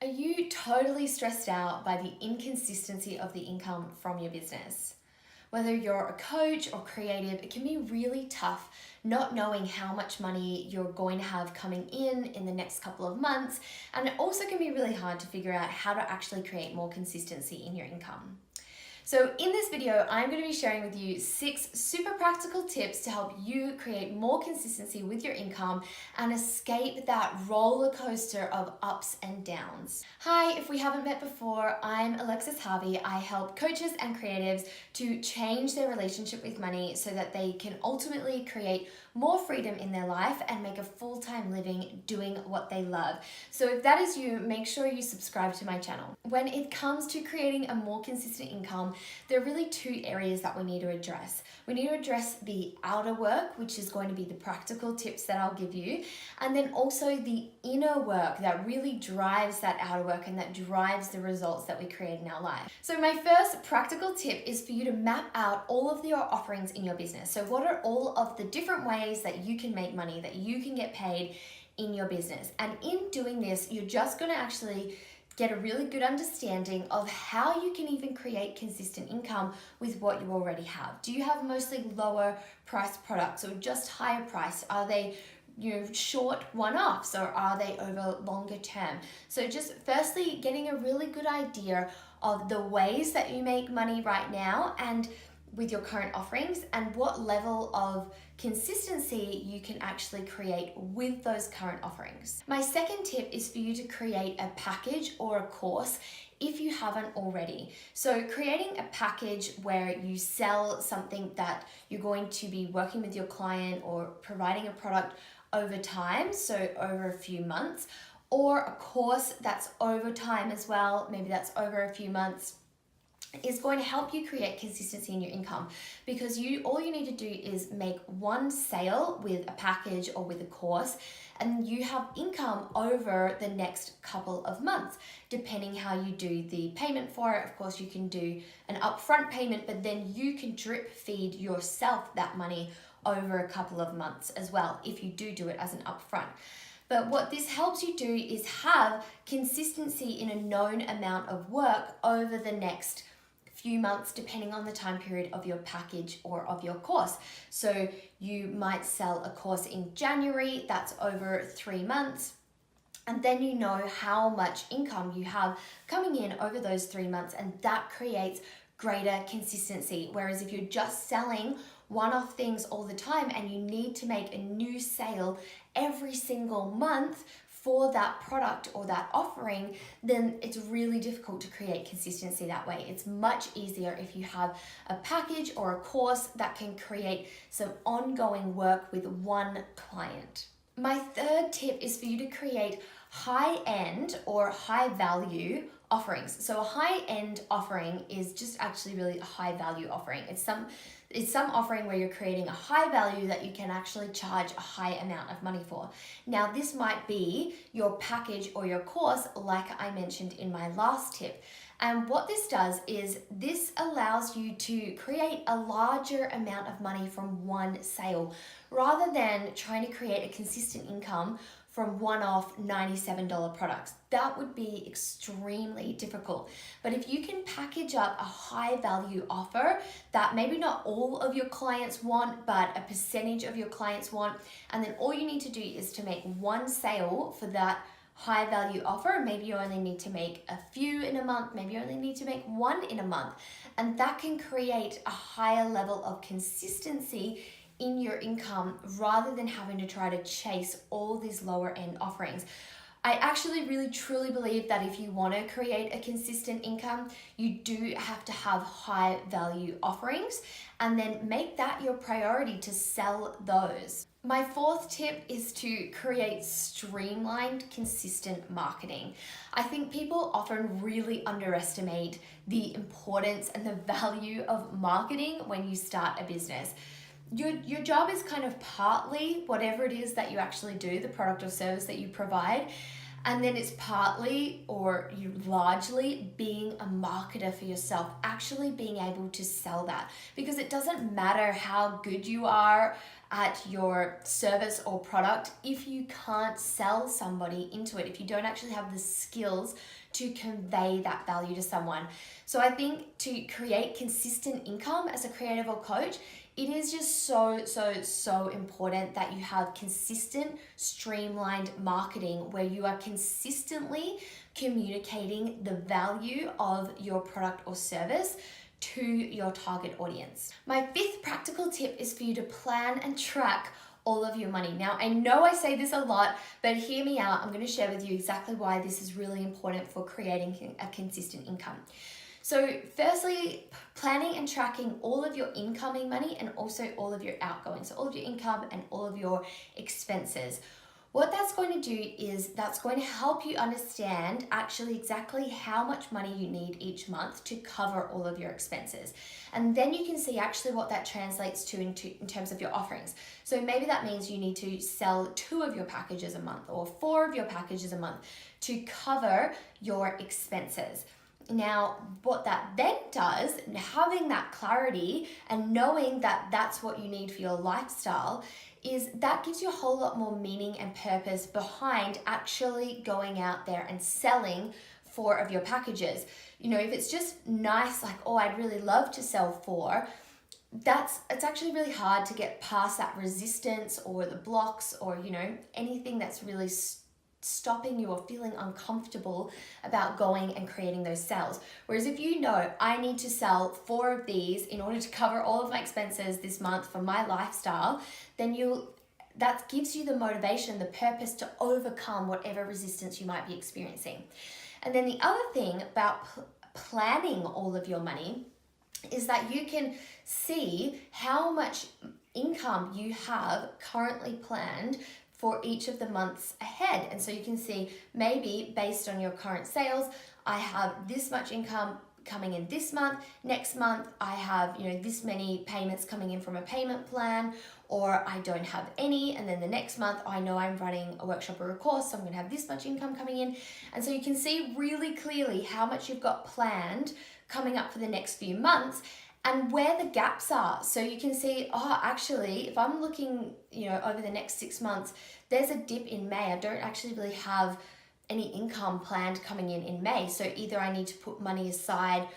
Are you totally stressed out by the inconsistency of the income from your business? Whether you're a coach or creative, it can be really tough not knowing how much money you're going to have coming in the next couple of months. And it also can be really hard to figure out how to actually create more consistency in your income. So in this video, I'm going to be sharing with you 6 super practical tips to help you create more consistency with your income and escape that roller coaster of ups and downs. Hi, if we haven't met before, I'm Alexis Harvey. I help coaches and creatives to change their relationship with money so that they can ultimately create more freedom in their life and make a full-time living doing what they love. So if that is you, make sure you subscribe to my channel. When it comes to creating a more consistent income, there are really 2 areas that we need to address. We need to address the outer work, which is going to be the practical tips that I'll give you, and then also the inner work that really drives that outer work and that drives the results that we create in our life. So my first practical tip is for you to map out all of your offerings in your business. So what are all of the different ways that you can make money, that you can get paid in your business? And in doing this, you're just going to actually get a really good understanding of how you can even create consistent income with what you already have. Do you have mostly lower price products or just higher price? Are they short one-offs or are they over longer term? So just firstly, getting a really good idea of the ways that you make money right now and with your current offerings and what level of consistency you can actually create with those current offerings. My second tip is for you to create a package or a course if you haven't already. So creating a package where you sell something that you're going to be working with your client or providing a product over time, so over a few months, or a course that's over time as well, maybe that's over a few months, is going to help you create consistency in your income, because all you need to do is make one sale with a package or with a course and you have income over the next couple of months, depending how you do the payment for it. Of course, you can do an upfront payment, but then you can drip feed yourself that money over a couple of months as well if you do it as an upfront. But what this helps you do is have consistency in a known amount of work over the next few months, depending on the time period of your package or of your course. So you might sell a course in January, that's over 3 months, and then you know how much income you have coming in over those 3 months, and that creates greater consistency. Whereas if you're just selling one-off things all the time and you need to make a new sale every single month for that product or that offering, then it's really difficult to create consistency that way. It's much easier if you have a package or a course that can create some ongoing work with one client. My third tip is for you to create high-end or high-value offerings. So a high-end offering is just actually really a high-value offering. It's some offering where you're creating a high value that you can actually charge a high amount of money for. Now, this might be your package or your course, like I mentioned in my last tip. And what this does is this allows you to create a larger amount of money from one sale, rather than trying to create a consistent income from one-off $97 products. That would be extremely difficult. But if you can package up a high value offer that maybe not all of your clients want, but a percentage of your clients want, and then all you need to do is to make one sale for that high value offer. Maybe you only need to make a few in a month, maybe you only need to make one in a month, and that can create a higher level of consistency in your income rather than having to try to chase all these lower end offerings. I actually really truly believe that if you want to create a consistent income, you do have to have high value offerings and then make that your priority to sell those. My fourth tip is to create streamlined, consistent marketing. I think people often really underestimate the importance and the value of marketing when you start a business. Your job is kind of partly whatever it is that you actually do, the product or service that you provide, And then it's partly or you largely being a marketer for yourself, actually being able to sell that. Because it doesn't matter how good you are at your service or product if you can't sell somebody into it, if you don't actually have the skills to convey that value to someone. So I think to create consistent income as a creative or coach, it is just so important that you have consistent, streamlined marketing where you are consistently communicating the value of your product or service to your target audience. My fifth practical tip is for you to plan and track all of your money. Now, I know I say this a lot, but hear me out. I'm going to share with you exactly why this is really important for creating a consistent income. So firstly, planning and tracking all of your incoming money and also all of your outgoing. So all of your income and all of your expenses. What that's going to do is that's going to help you understand actually exactly how much money you need each month to cover all of your expenses. And then you can see actually what that translates to in terms of your offerings. So maybe that means you need to sell 2 of your packages a month or 4 of your packages a month to cover your expenses. Now, what that then does, having that clarity and knowing that that's what you need for your lifestyle, is that gives you a whole lot more meaning and purpose behind actually going out there and selling 4 of your packages. You know, if it's just nice, like, oh, I'd really love to sell 4, it's actually really hard to get past that resistance or the blocks or, you know, anything that's really stopping you or feeling uncomfortable about going and creating those sales. Whereas if you know, I need to sell 4 of these in order to cover all of my expenses this month for my lifestyle, then that gives you the motivation, the purpose to overcome whatever resistance you might be experiencing. And then the other thing about planning all of your money is that you can see how much income you have currently planned for each of the months ahead. And so you can see maybe based on your current sales, I have this much income coming in this month. Next month, I have, you know, this many payments coming in from a payment plan, or I don't have any. And then the next month, I know I'm running a workshop or a course, so I'm gonna have this much income coming in. And so you can see really clearly how much you've got planned coming up for the next few months and where the gaps are. So you can see, oh, actually, if I'm looking, you know, over the next 6 months, there's a dip in May. I don't actually really have any income planned coming in May. So either I need to put money aside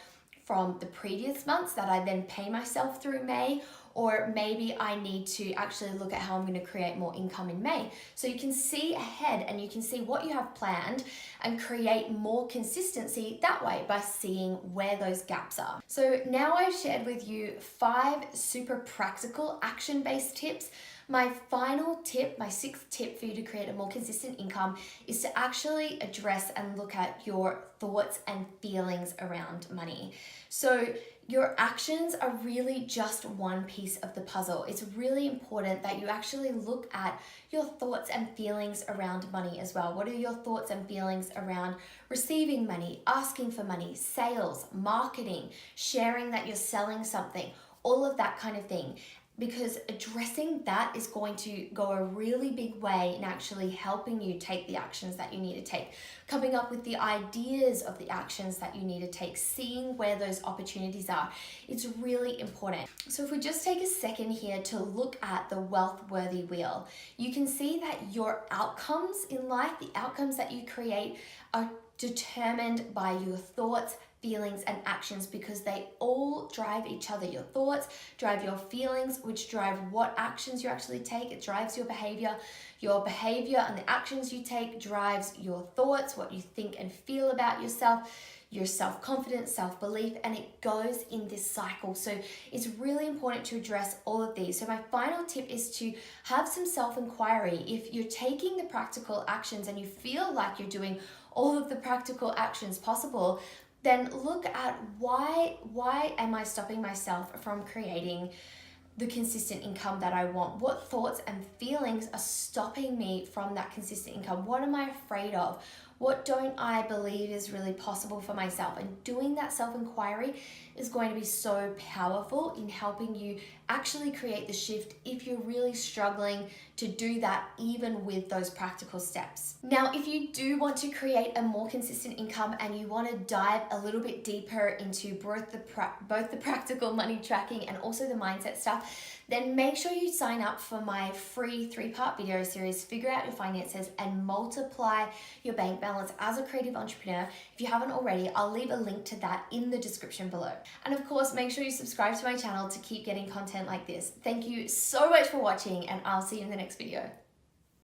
from the previous months that I then pay myself through May, or maybe I need to actually look at how I'm going to create more income in May. So you can see ahead and you can see what you have planned and create more consistency that way by seeing where those gaps are. So now I've shared with you 5 super practical action-based tips. My final tip, my 6th tip for you to create a more consistent income is to actually address and look at your thoughts and feelings around money. So your actions are really just one piece of the puzzle. It's really important that you actually look at your thoughts and feelings around money as well. What are your thoughts and feelings around receiving money, asking for money, sales, marketing, sharing that you're selling something, all of that kind of thing? Because addressing that is going to go a really big way in actually helping you take the actions that you need to take, coming up with the ideas of the actions that you need to take, seeing where those opportunities are. It's really important. So if we just take a second here to look at the wealth-worthy wheel, you can see that your outcomes in life, the outcomes that you create, are determined by your thoughts, feelings, and actions, because they all drive each other. Your thoughts drive your feelings, which drive what actions you actually take. It drives your behavior. Your behavior and the actions you take drives your thoughts, what you think and feel about yourself, your self-confidence, self-belief, and it goes in this cycle. So it's really important to address all of these. So my final tip is to have some self-inquiry. If you're taking the practical actions and you feel like you're doing all of the practical actions possible, then look at why am I stopping myself from creating the consistent income that I want? What thoughts and feelings are stopping me from that consistent income? What am I afraid of? What don't I believe is really possible for myself? And doing that self-inquiry is going to be so powerful in helping you actually create the shift if you're really struggling to do that even with those practical steps. Now, if you do want to create a more consistent income and you want to dive a little bit deeper into both the practical money tracking and also the mindset stuff, then make sure you sign up for my free 3-part video series, Figure Out Your Finances and Multiply Your Bank Balance as a creative entrepreneur. If you haven't already, I'll leave a link to that in the description below. And of course, make sure you subscribe to my channel to keep getting content like this. Thank you so much for watching, and I'll see you in the next video.